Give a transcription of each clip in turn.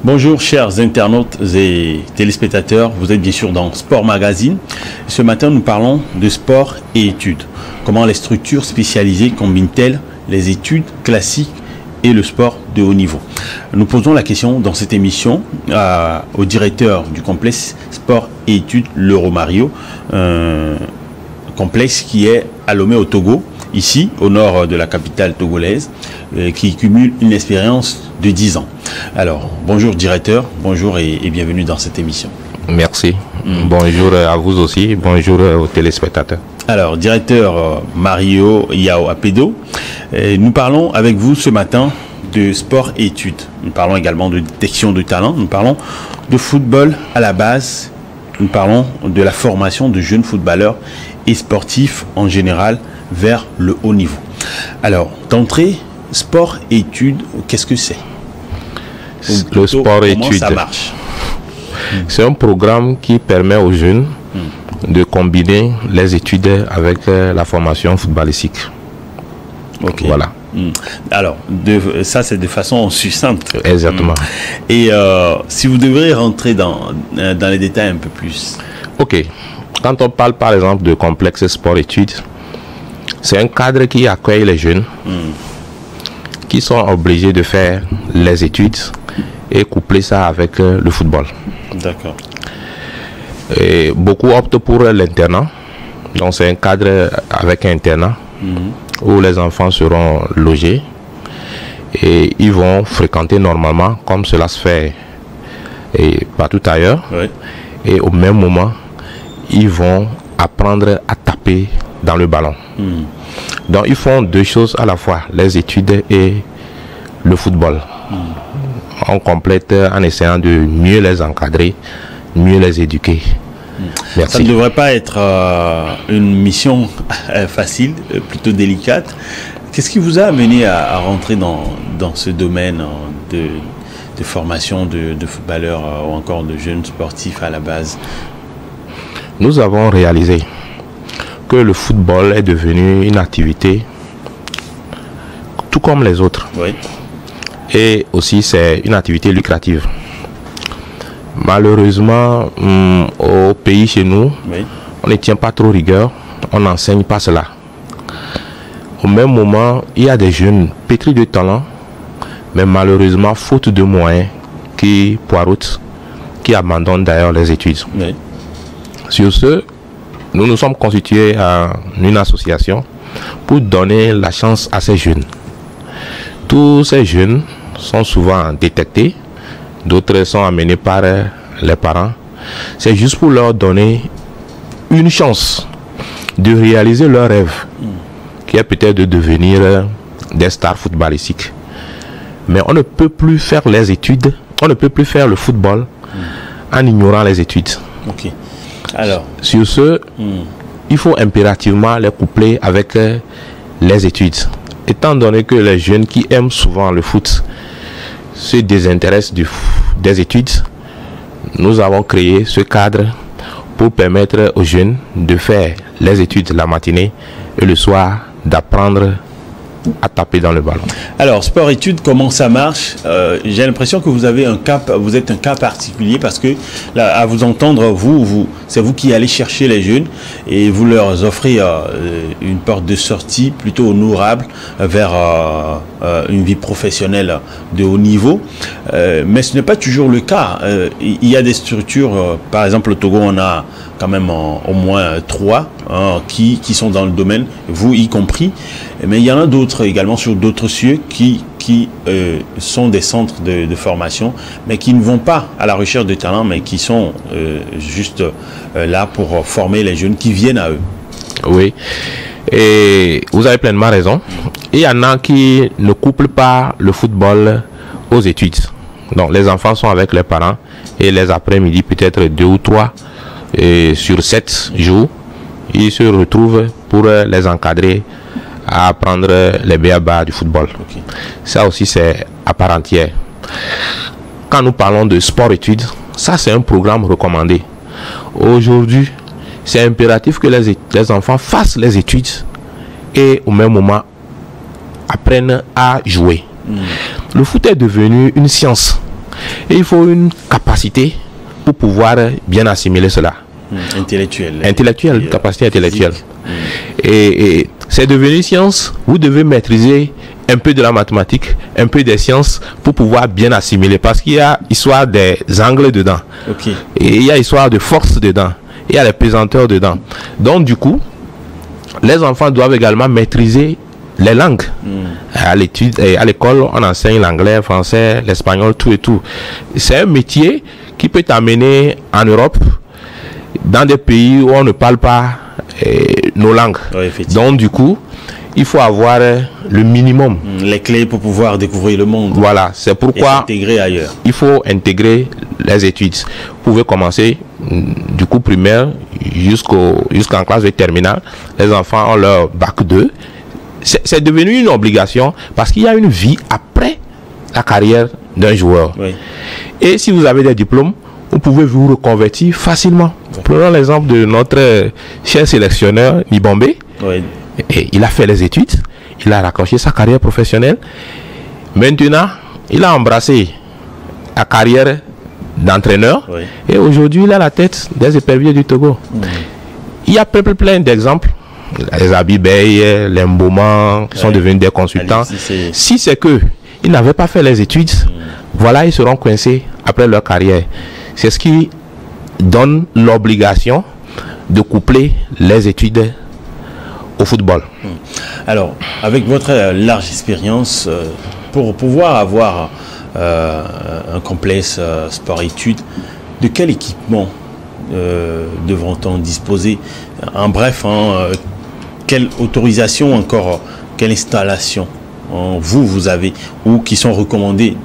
Bonjour chers internautes et téléspectateurs, vous êtes bien sûr dans Sport Magazine. Ce matin nous parlons de sport et études. Comment les structures spécialisées combinent-elles les études classiques et le sport de haut niveau? Nous posons la question dans cette émission au directeur du complexe sport et études Leroy Mario, complexe qui est à Lomé au Togo, ici au nord de la capitale togolaise, qui cumule une expérience de 10 ans. Alors, bonjour directeur, bonjour et bienvenue dans cette émission. Merci. Bonjour à vous aussi, bonjour aux téléspectateurs. Alors, directeur Mario Yao Apedo, nous parlons avec vous ce matin de sport et études. Nous parlons également de détection de talent, nous parlons de football à la base, nous parlons de la formation de jeunes footballeurs et sportifs en général vers le haut niveau. Alors, d'entrée, sport et études, qu'est-ce que c'est? Le sport et études, comment ça marche? C'est un programme qui permet aux jeunes de combiner les études avec la formation footballistique. Ok. Voilà. Alors, ça c'est de façon succincte. Exactement. Et si vous devriez rentrer dans les détails un peu plus. Ok. Quand on parle par exemple de complexe sport-études, c'est un cadre qui accueille les jeunes qui sont obligés de faire les études et coupler ça avec le football. D'accord. Et beaucoup optent pour l'internat. Donc c'est un cadre avec un internat où les enfants seront logés et ils vont fréquenter normalement comme cela se fait et partout ailleurs. Oui. Et au même moment, ils vont apprendre à taper dans le ballon. Donc ils font deux choses à la fois, les études et le football. On complète en essayant de mieux les encadrer, mieux les éduquer. Merci. Ça ne devrait pas être une mission facile, plutôt délicate. Qu'est-ce qui vous a amené à rentrer dans ce domaine de formation de footballeurs ou encore de jeunes sportifs à la base? Nous avons réalisé que le football est devenu une activité tout comme les autres. Oui. Et aussi c'est une activité lucrative. Malheureusement, au pays chez nous, Oui. on ne tient pas trop rigueur, on n'enseigne pas cela. Au même moment, il y a des jeunes pétris de talent, mais malheureusement, faute de moyens, qui poireautent, qui abandonnent d'ailleurs les études. Oui. Sur ce, nous nous sommes constitués en une association pour donner la chance à ces jeunes. Tous ces jeunes sont souvent détectés, d'autres sont amenés par les parents. C'est juste pour leur donner une chance de réaliser leur rêve, qui est peut-être de devenir des stars footballistiques. Mais on ne peut plus faire les études, on ne peut plus faire le football en ignorant les études. Ok. Alors, sur ce, il faut impérativement les coupler avec les études. Étant donné que les jeunes qui aiment souvent le foot se désintéressent des études, nous avons créé ce cadre pour permettre aux jeunes de faire les études la matinée et le soir d'apprendre à taper dans le ballon. Alors, sport-études, comment ça marche? J'ai l'impression que vous avez vous êtes un cas particulier parce que, là, à vous entendre, c'est vous qui allez chercher les jeunes et vous leur offrez une porte de sortie plutôt honorable vers une vie professionnelle de haut niveau. Mais ce n'est pas toujours le cas. Il y a des structures, par exemple au Togo, on a quand même au moins 3 qui sont dans le domaine, vous y compris. Mais il y en a d'autres également sur d'autres cieux qui sont des centres de formation, mais qui ne vont pas à la recherche de talent, mais qui sont juste là pour former les jeunes qui viennent à eux. Oui, et vous avez pleinement raison. Il y en a qui ne couplent pas le football aux études. Donc les enfants sont avec les parents et les après-midi, peut-être 2 ou 3 sur 7 jours, ils se retrouvent pour les encadrer à apprendre les b.a.-ba du football. Okay. Ça aussi c'est à part entière. Quand nous parlons de sport-études, ça c'est un programme recommandé. Aujourd'hui, c'est impératif que les enfants fassent les études et au même moment apprennent à jouer. Le foot est devenu une science Et il faut une capacité pour pouvoir bien assimiler cela. Intellectuelle. Capacité intellectuelle. Et c'est devenu science. Vous devez maîtriser un peu de la mathématique, un peu des sciences pour pouvoir bien assimiler. Parce qu'il y a histoire des angles dedans. Et il y a histoire de force dedans. Il y a les pesanteurs dedans. Donc du coup, les enfants doivent également maîtriser les langues. À l'école, on enseigne l'anglais, le français, l'espagnol, tout et tout. C'est un métier qui peut t'amener en Europe, dans des pays où on ne parle pas nos langues. Donc du coup, il faut avoir le minimum. Les clés pour pouvoir découvrir le monde. Voilà, c'est pourquoi il faut intégrer les études. Vous pouvez commencer du coup primaire jusqu'en classe de terminale. Les enfants ont leur bac 2. C'est devenu une obligation parce qu'il y a une vie après la carrière d'un joueur. Et si vous avez des diplômes, vous pouvez vous reconvertir facilement. Prenons l'exemple de notre cher sélectionneur Nibombe. Et il a fait les études, il a raccroché sa carrière professionnelle. Maintenant, il a embrassé la carrière d'entraîneur. Et aujourd'hui, il a la tête des éperviers du Togo. Il y a plein d'exemples. Les Abibey, les Mboma qui sont devenus des consultants. Si c'est que ils n'avaient pas fait les études, voilà, ils seront coincés après leur carrière. C'est ce qui donne l'obligation de coupler les études au football. Alors, avec votre large expérience, pour pouvoir avoir un complexe sport-études, de quel équipement devront-on disposer? En bref, quelle autorisation encore, quelle installation vous avez ou qui sont recommandées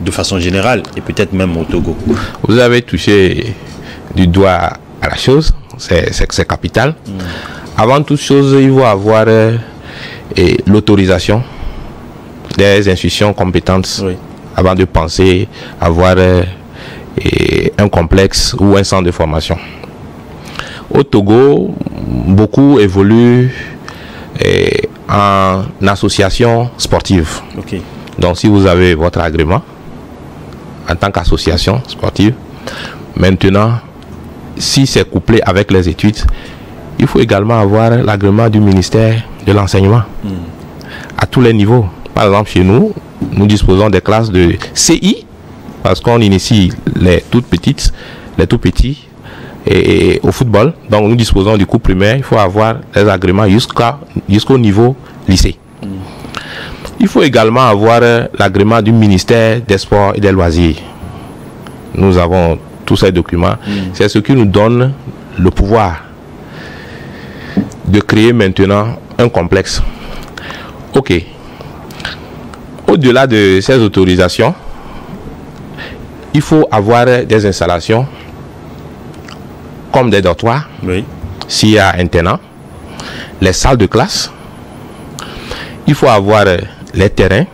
de façon générale et peut-être même au Togo? Vous avez touché du doigt à la chose, c'est capital. Avant toute chose, il faut avoir l'autorisation des institutions compétentes avant de penser avoir un complexe ou un centre de formation. Au Togo, beaucoup évoluent en association sportive. Donc si vous avez votre agrément en tant qu'association sportive, maintenant, si c'est couplé avec les études, il faut également avoir l'agrément du ministère de l'enseignement à tous les niveaux. Par exemple, chez nous, nous disposons des classes de CI parce qu'on initie les toutes petites, les tout petits et au football. Donc nous disposons du cours primaire, il faut avoir les agréments jusqu'au niveau lycée. Il faut également avoir l'agrément du ministère des Sports et des Loisirs. Nous avons tous ces documents. C'est ce qui nous donne le pouvoir de créer maintenant un complexe. Ok. Au-delà de ces autorisations, il faut avoir des installations comme des dortoirs, s'il y a internat, les salles de classe. Il faut avoir les terrains.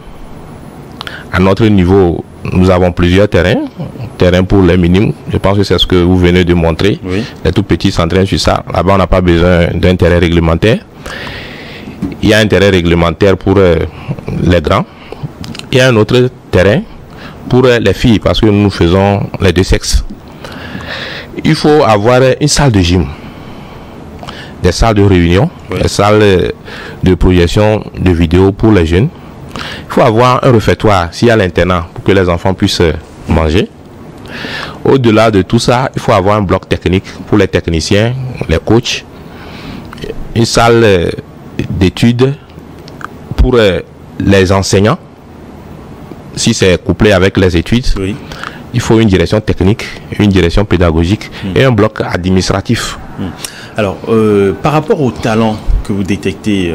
À notre niveau, nous avons plusieurs terrains. Terrain pour les minimes, je pense que c'est ce que vous venez de montrer. Les tout petits s'entraînent sur ça. Là-bas, on n'a pas besoin d'un terrain réglementaire. Il y a un terrain réglementaire pour les grands. Il y a un autre terrain pour les filles, parce que nous faisons les deux sexes. Il faut avoir une salle de gym, des salles de réunion, des salles de projection de vidéos pour les jeunes. Il faut avoir un réfectoire s'il y a l'internat pour que les enfants puissent manger. Au-delà de tout ça, il faut avoir un bloc technique pour les techniciens, les coachs, une salle d'études pour les enseignants. Si c'est couplé avec les études, il faut une direction technique, une direction pédagogique et un bloc administratif. Alors, par rapport au talent que vous détectez,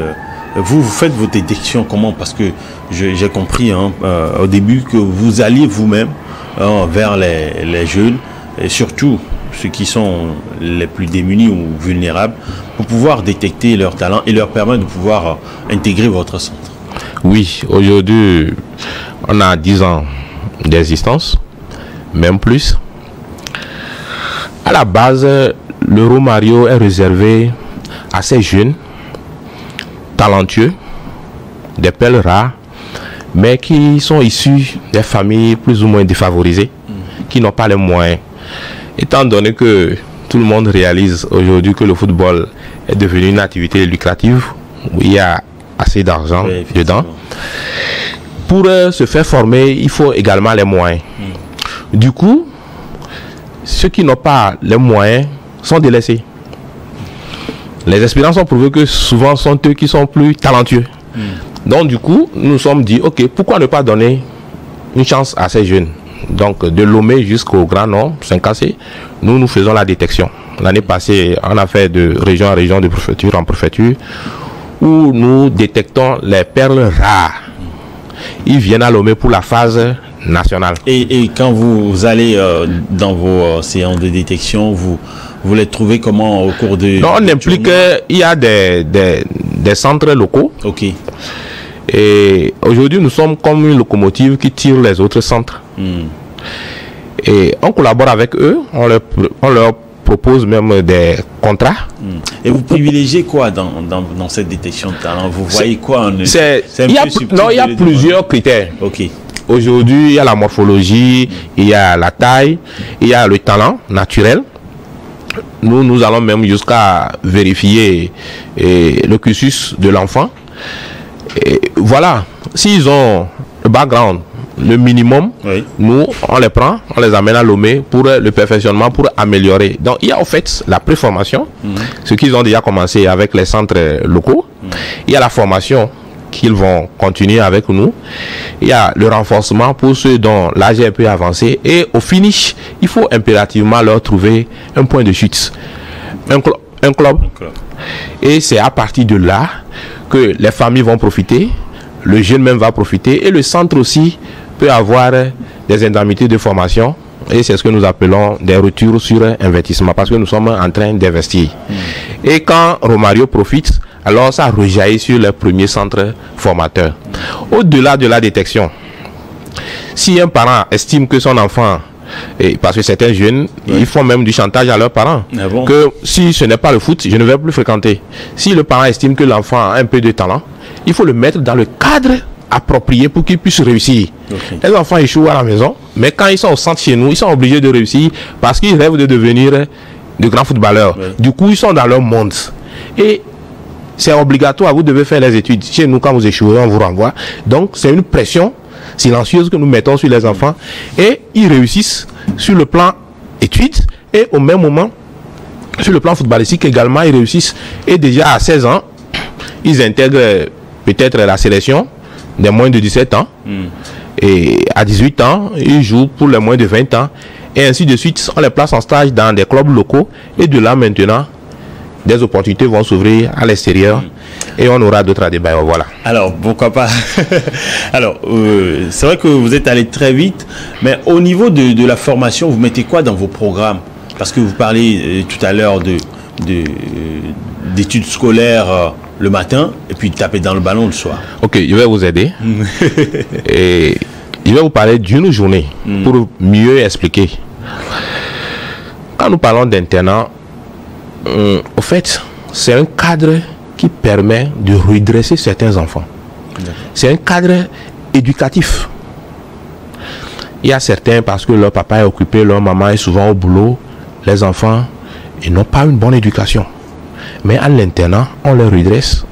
vous faites vos détections comment? Parce que j'ai compris au début que vous alliez vous-même vers les jeunes, et surtout ceux qui sont les plus démunis ou vulnérables, pour pouvoir détecter leur talent et leur permettre de pouvoir intégrer votre centre. Oui, aujourd'hui, on a 10 ans d'existence, même plus. À la base, l'Euromario est réservé à ces jeunes, talentueux, des perles rares, mais qui sont issus des familles plus ou moins défavorisées. qui n'ont pas les moyens. Étant donné que tout le monde réalise aujourd'hui que le football est devenu une activité lucrative, où il y a assez d'argent dedans, pour se faire former, il faut également les moyens. Du coup, ceux qui n'ont pas les moyens sont délaissés. Les expériences ont prouvé que souvent sont eux qui sont plus talentueux. Donc du coup, nous nous sommes dit, ok, pourquoi ne pas donner une chance à ces jeunes? Donc de Lomé jusqu'au Grand Nord, 5AC, nous faisons la détection. L'année passée, on a fait de région en région, de préfecture en préfecture, où nous détectons les perles rares. Ils viennent à Lomé pour la phase nationale. Et quand vous allez dans vos séances de détection, vous les trouvez comment au cours de... Non, on implique qu'il y a des centres locaux. Ok. Et aujourd'hui, nous sommes comme une locomotive qui tire les autres centres. Et on collabore avec eux, on leur propose même des contrats. Et vous privilégiez quoi dans cette détection de talent? Vous voyez quoi? Il y a plusieurs critères. Ok. Aujourd'hui, il y a la morphologie, il y a la taille, il y a le talent naturel. Nous allons même jusqu'à vérifier le cursus de l'enfant. Et voilà, s'ils ont le background, le minimum, nous, on les prend, on les amène à Lomé pour le perfectionnement, pour améliorer. Donc, il y a en fait la préformation, ce qu'ils ont déjà commencé avec les centres locaux. Il y a la formation qu'ils vont continuer avec nous. Il y a le renforcement pour ceux dont l'âge est peu avancé. Et au finish, il faut impérativement leur trouver un point de chute, un club. Et c'est à partir de là que les familles vont profiter, le jeune même va profiter et le centre aussi peut avoir des indemnités de formation. Et c'est ce que nous appelons des retours sur investissement parce que nous sommes en train d'investir. Et quand Romario profite, alors ça rejaillit sur les premiers centres formateurs. Au-delà de la détection, si un parent estime que son enfant, parce que certains jeunes, ils font même du chantage à leurs parents, que si ce n'est pas le foot, je ne vais plus fréquenter. Si le parent estime que l'enfant a un peu de talent, il faut le mettre dans le cadre approprié pour qu'il puisse réussir. Les enfants échouent à la maison, mais quand ils sont au centre chez nous, ils sont obligés de réussir parce qu'ils rêvent de devenir de grands footballeurs. Du coup, ils sont dans leur monde. Et c'est obligatoire, vous devez faire les études. Chez nous, quand vous échouez, on vous renvoie. Donc, c'est une pression silencieuse que nous mettons sur les enfants. Et ils réussissent sur le plan études et au même moment, sur le plan footballistique également, ils réussissent. Et déjà à 16 ans, ils intègrent peut-être la sélection des moins de 17 ans. Et à 18 ans, ils jouent pour les moins de 20 ans. Et ainsi de suite, on les place en stage dans des clubs locaux. Et de là maintenant, des opportunités vont s'ouvrir à l'extérieur. Et on aura d'autres débats. Voilà. Alors, pourquoi pas? Alors, c'est vrai que vous êtes allé très vite. Mais au niveau de la formation, vous mettez quoi dans vos programmes? Parce que vous parlez tout à l'heure d'études scolaires le matin et puis taper dans le ballon le soir. Ok, je vais vous aider. Et je vais vous parler d'une journée pour mieux expliquer. Quand nous parlons d'internat, au fait, c'est un cadre qui permet de redresser certains enfants. C'est un cadre éducatif. Il y a certains, parce que leur papa est occupé, leur maman est souvent au boulot, les enfants, ils n'ont pas une bonne éducation. Mais à l'internat, on les redresse,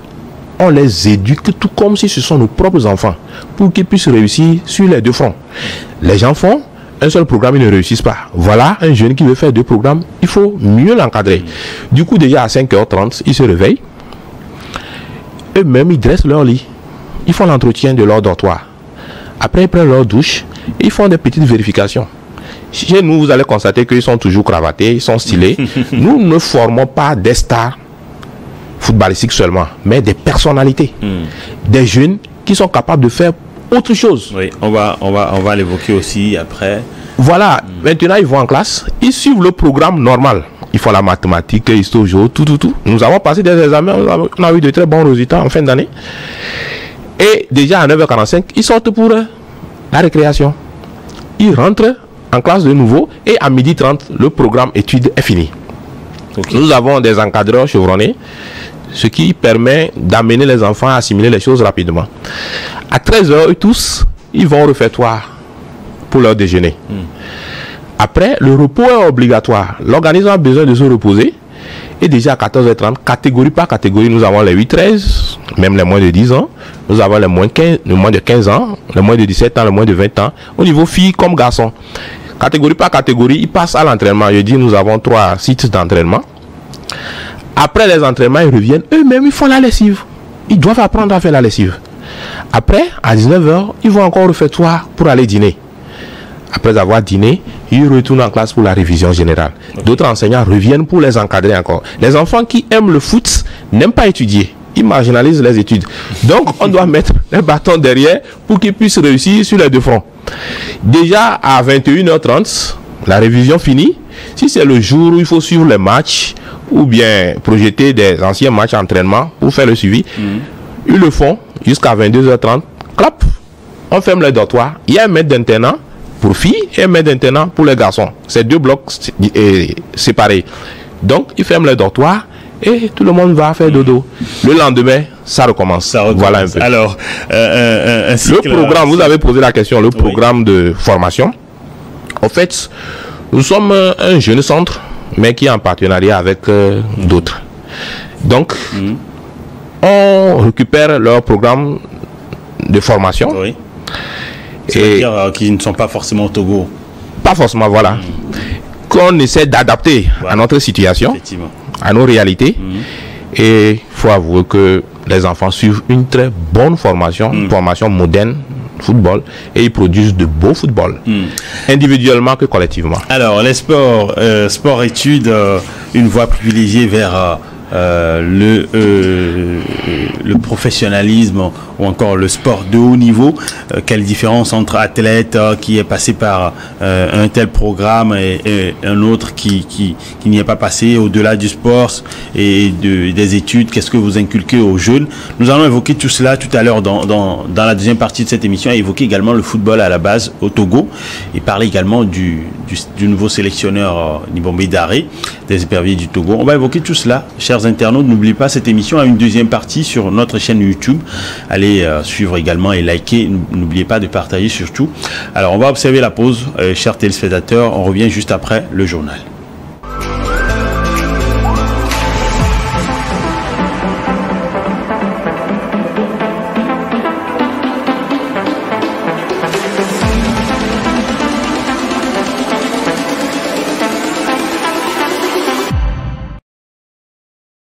on les éduque tout comme si ce sont nos propres enfants, pour qu'ils puissent réussir sur les deux fronts. Les gens font un seul programme, ils ne réussissent pas. Voilà un jeune qui veut faire deux programmes, il faut mieux l'encadrer. Du coup, déjà à 5h30, ils se réveillent. Eux-mêmes, ils dressent leur lit. Ils font l'entretien de leur dortoir. Après, ils prennent leur douche et ils font des petites vérifications. Chez nous, vous allez constater qu'ils sont toujours cravatés, ils sont stylés. Nous ne formons pas des stars footballistiques seulement, mais des personnalités. Des jeunes qui sont capables de faire autre chose. Oui, on va l'évoquer aussi après. Voilà, maintenant ils vont en classe, ils suivent le programme normal. Ils font la mathématique, histoire, tout. Nous avons passé des examens, on a eu de très bons résultats en fin d'année. Et déjà à 9h45, ils sortent pour la récréation. Ils rentrent en classe de nouveau et à 12h30, le programme études est fini. Nous avons des encadreurs chevronnés, ce qui permet d'amener les enfants à assimiler les choses rapidement. À 13h, tous, ils vont au réfectoire pour leur déjeuner. Après, le repos est obligatoire. L'organisme a besoin de se reposer. Et déjà à 14h30, catégorie par catégorie, nous avons les 8-13, même les moins de 10 ans. Nous avons les moins de 15 ans, les moins de 17 ans, les moins de 20 ans. Au niveau filles comme garçons. Catégorie par catégorie, ils passent à l'entraînement. Je dis, nous avons 3 sites d'entraînement. Après les entraînements, ils reviennent. Eux-mêmes, ils font la lessive. Ils doivent apprendre à faire la lessive. Après, à 19h, ils vont encore au réfectoire pour aller dîner. Après avoir dîné, ils retournent en classe pour la révision générale. D'autres enseignants reviennent pour les encadrer encore. Les enfants qui aiment le foot n'aiment pas étudier. Ils marginalisent les études. Donc, on doit mettre les bâtons derrière pour qu'ils puissent réussir sur les deux fronts. Déjà, à 21h30, la révision finie. Si c'est le jour où il faut suivre les matchs ou bien projeter des anciens matchs d'entraînement pour faire le suivi, ils le font jusqu'à 22h30. Clap, on ferme les dortoirs. Il y a un maître d'internat pour filles et un maître d'internat pour les garçons. C'est 2 blocs séparés. Donc, ils ferment les dortoirs et tout le monde va faire dodo. Le lendemain, ça recommence. Voilà un peu. Alors, le programme, vous avez posé la question, le programme de formation. En fait, nous sommes un jeune centre, mais qui est en partenariat avec d'autres. Donc, on récupère leur programme de formation. Oui. C'est-à-dire qu'ils ne sont pas forcément au Togo. Pas forcément, voilà. Qu'on essaie d'adapter à notre situation, à nos réalités. Et il faut avouer que les enfants suivent une très bonne formation, une formation moderne, football, et ils produisent de beaux football, individuellement que collectivement. Alors, les sports, sport-études, une voie privilégiée vers le professionnalisme ou encore le sport de haut niveau. Quelle différence entre athlète qui est passé par un tel programme et un autre qui n'y est pas passé, au-delà du sport et des études? Qu'est-ce que vous inculquez aux jeunes? Nous allons évoquer tout cela tout à l'heure dans la deuxième partie de cette émission, et évoquer également le football à la base au Togo, et parler également du nouveau sélectionneur Nibombe Daré, des éperviers du Togo. On va évoquer tout cela, chers internautes. N'oubliez pas, cette émission a une deuxième partie sur notre chaîne YouTube. Allez suivre également et liker. N'oubliez pas de partager surtout. Alors, on va observer la pause, chers téléspectateurs. On revient juste après le journal.